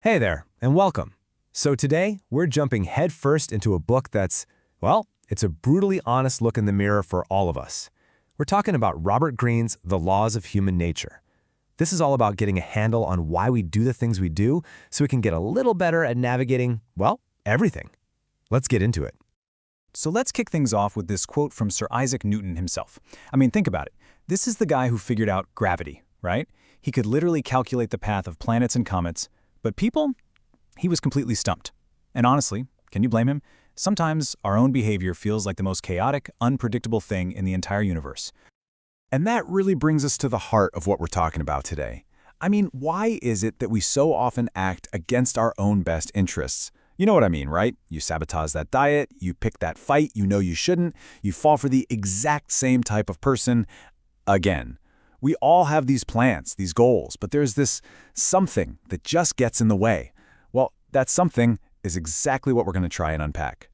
Hey there, and welcome. So today, we're jumping headfirst into a book that's, well, it's a brutally honest look in the mirror for all of us. We're talking about Robert Greene's The Laws of Human Nature. This is all about getting a handle on why we do the things we do so we can get a little better at navigating, well, everything. Let's get into it. So let's kick things off with this quote from Sir Isaac Newton himself. I mean, think about it. This is the guy who figured out gravity, right? He could literally calculate the path of planets and comets. But people? He was completely stumped. And honestly, can you blame him? Sometimes our own behavior feels like the most chaotic, unpredictable thing in the entire universe. And that really brings us to the heart of what we're talking about today. I mean, why is it that we so often act against our own best interests? You know what I mean, right? You sabotage that diet, you pick that fight you know you shouldn't, you fall for the exact same type of person again. We all have these plans, these goals, but there's this something that just gets in the way. Well, that something is exactly what we're going to try and unpack.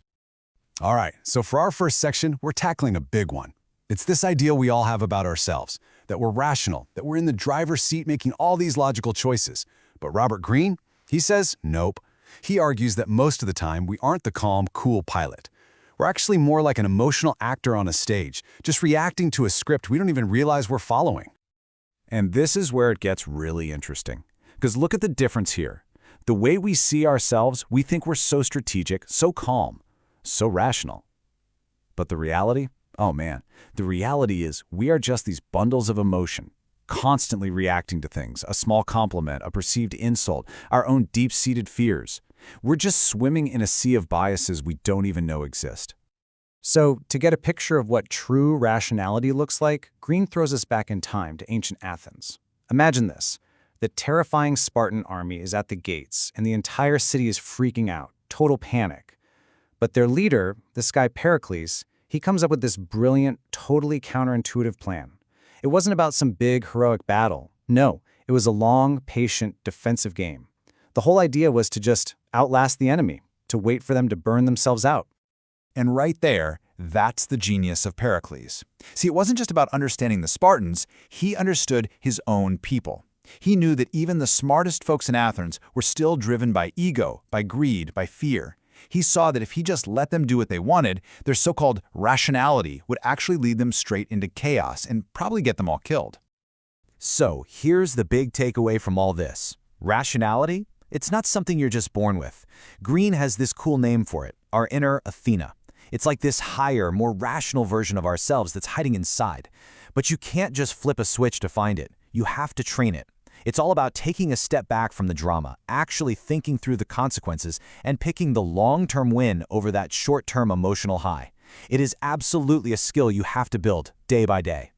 All right, so for our first section, we're tackling a big one. It's this idea we all have about ourselves, that we're rational, that we're in the driver's seat making all these logical choices. But Robert Greene, he says nope. He argues that most of the time we aren't the calm, cool pilot. We're actually more like an emotional actor on a stage, just reacting to a script we don't even realize we're following. And this is where it gets really interesting. Because look at the difference here. The way we see ourselves, we think we're so strategic, so calm, so rational. But the reality? Oh man, the reality is we are just these bundles of emotion, constantly reacting to things, a small compliment, a perceived insult, our own deep-seated fears. We're just swimming in a sea of biases we don't even know exist. So, to get a picture of what true rationality looks like, Greene throws us back in time to ancient Athens. Imagine this. The terrifying Spartan army is at the gates, and the entire city is freaking out, total panic. But their leader, this guy Pericles, he comes up with this brilliant, totally counterintuitive plan. It wasn't about some big, heroic battle. No, it was a long, patient, defensive game. The whole idea was to just outlast the enemy, to wait for them to burn themselves out. And right there, that's the genius of Pericles. See, it wasn't just about understanding the Spartans, he understood his own people. He knew that even the smartest folks in Athens were still driven by ego, by greed, by fear. He saw that if he just let them do what they wanted, their so-called rationality would actually lead them straight into chaos and probably get them all killed. So here's the big takeaway from all this. Rationality? It's not something you're just born with. Greene has this cool name for it, our inner Athena. It's like this higher, more rational version of ourselves that's hiding inside. But you can't just flip a switch to find it. You have to train it. It's all about taking a step back from the drama, actually thinking through the consequences, and picking the long-term win over that short-term emotional high. It is absolutely a skill you have to build day by day.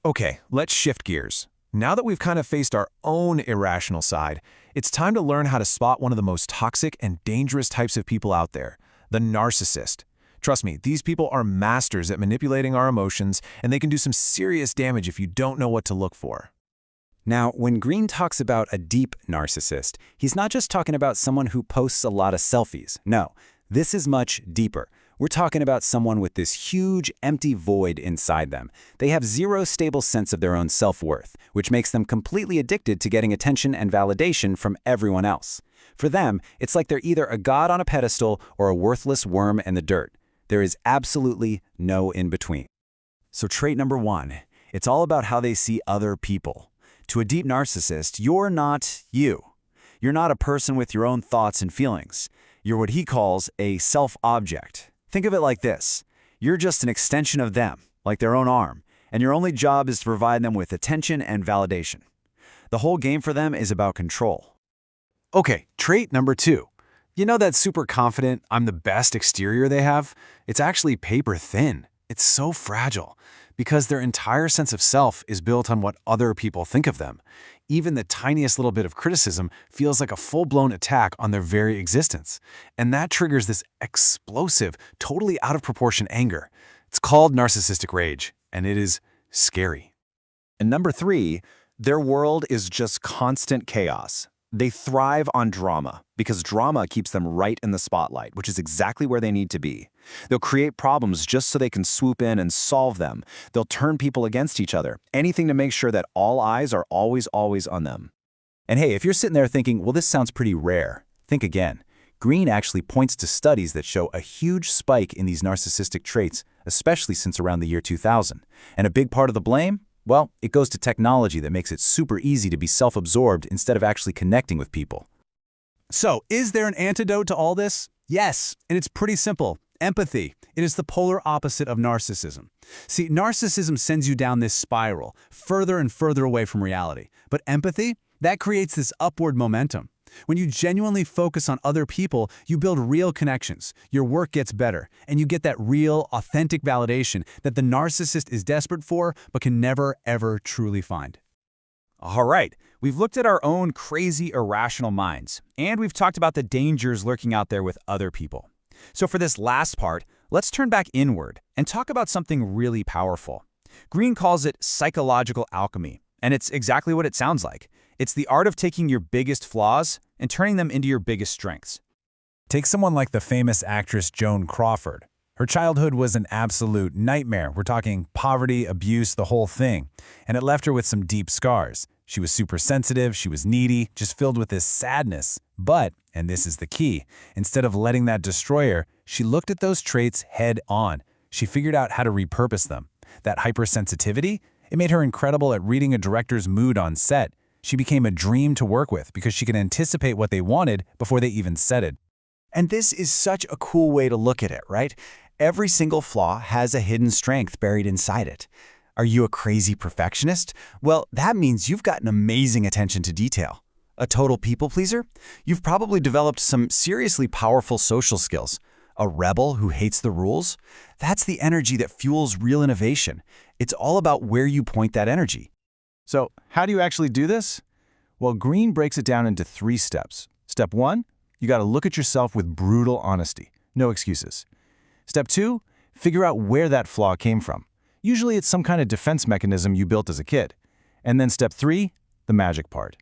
Okay, let's shift gears. Now that we've kind of faced our own irrational side, it's time to learn how to spot one of the most toxic and dangerous types of people out there, the narcissist. Trust me, these people are masters at manipulating our emotions, and they can do some serious damage if you don't know what to look for. Now, when Greene talks about a deep narcissist, he's not just talking about someone who posts a lot of selfies. No, this is much deeper. We're talking about someone with this huge, empty void inside them. They have zero stable sense of their own self-worth, which makes them completely addicted to getting attention and validation from everyone else. For them, it's like they're either a god on a pedestal or a worthless worm in the dirt. There is absolutely no in-between. So trait number one, it's all about how they see other people. To a deep narcissist, you're not you. You're not a person with your own thoughts and feelings. You're what he calls a self-object. Think of it like this. You're just an extension of them, like their own arm, and your only job is to provide them with attention and validation. The whole game for them is about control. Okay, trait number two. You know that super confident, I'm the best exterior they have? It's actually paper thin. It's so fragile because their entire sense of self is built on what other people think of them. Even the tiniest little bit of criticism feels like a full-blown attack on their very existence. And that triggers this explosive, totally out of proportion anger. It's called narcissistic rage, and it is scary. And number three, their world is just constant chaos. They thrive on drama because drama keeps them right in the spotlight, which is exactly where they need to be. They'll create problems just so they can swoop in and solve them. They'll turn people against each other, anything to make sure that all eyes are always on them. And hey, if you're sitting there thinking, well, this sounds pretty rare, think again. Greene actually points to studies that show a huge spike in these narcissistic traits, especially since around the year 2000. And a big part of the blame? Well, it goes to technology that makes it super easy to be self-absorbed instead of actually connecting with people. So, is there an antidote to all this? Yes, and it's pretty simple. Empathy. It is the polar opposite of narcissism. See, narcissism sends you down this spiral, further and further away from reality. But empathy? That creates this upward momentum. When you genuinely focus on other people, you build real connections, your work gets better, and you get that real, authentic validation that the narcissist is desperate for but can never, ever truly find. All right, we've looked at our own crazy, irrational minds, and we've talked about the dangers lurking out there with other people. So for this last part, let's turn back inward and talk about something really powerful. Greene calls it psychological alchemy, and it's exactly what it sounds like. It's the art of taking your biggest flaws and turning them into your biggest strengths. Take someone like the famous actress Joan Crawford. Her childhood was an absolute nightmare. We're talking poverty, abuse, the whole thing. And it left her with some deep scars. She was super sensitive, she was needy, just filled with this sadness. But, and this is the key, instead of letting that destroy her, she looked at those traits head on. She figured out how to repurpose them. That hypersensitivity, it made her incredible at reading a director's mood on set. She became a dream to work with because she could anticipate what they wanted before they even said it. And this is such a cool way to look at it, right? Every single flaw has a hidden strength buried inside it. Are you a crazy perfectionist? Well, that means you've got an amazing attention to detail. A total people pleaser? You've probably developed some seriously powerful social skills. A rebel who hates the rules? That's the energy that fuels real innovation. It's all about where you point that energy. So, how do you actually do this? Well, Greene breaks it down into 3 steps. Step 1, you got to look at yourself with brutal honesty. No excuses. Step 2, figure out where that flaw came from. Usually it's some kind of defense mechanism you built as a kid. And then step 3, the magic part.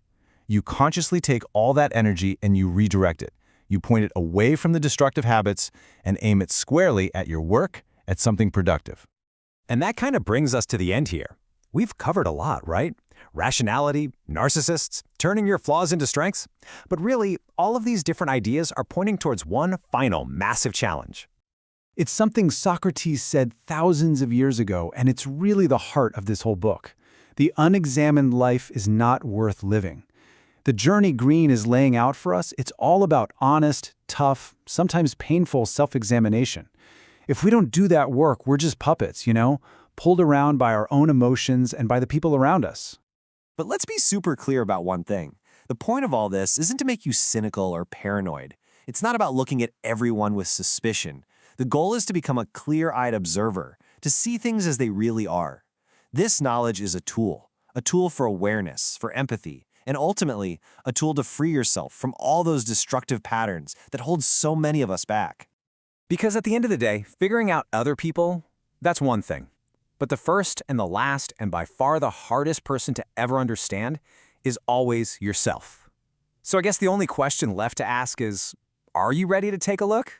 You consciously take all that energy and you redirect it. You point it away from the destructive habits and aim it squarely at your work, at something productive. And that kind of brings us to the end here. We've covered a lot, right? Rationality, narcissists, turning your flaws into strengths. But really, all of these different ideas are pointing towards one final massive challenge. It's something Socrates said thousands of years ago, and it's really the heart of this whole book. The unexamined life is not worth living. The journey Greene is laying out for us, it's all about honest, tough, sometimes painful self-examination. If we don't do that work, we're just puppets, pulled around by our own emotions and by the people around us. But let's be super clear about one thing. The point of all this isn't to make you cynical or paranoid. It's not about looking at everyone with suspicion. The goal is to become a clear-eyed observer, to see things as they really are. This knowledge is a tool for awareness, for empathy, and ultimately, a tool to free yourself from all those destructive patterns that hold so many of us back. Because at the end of the day, figuring out other people, that's one thing. But the first and the last and by far the hardest person to ever understand is always yourself. So I guess the only question left to ask is, are you ready to take a look?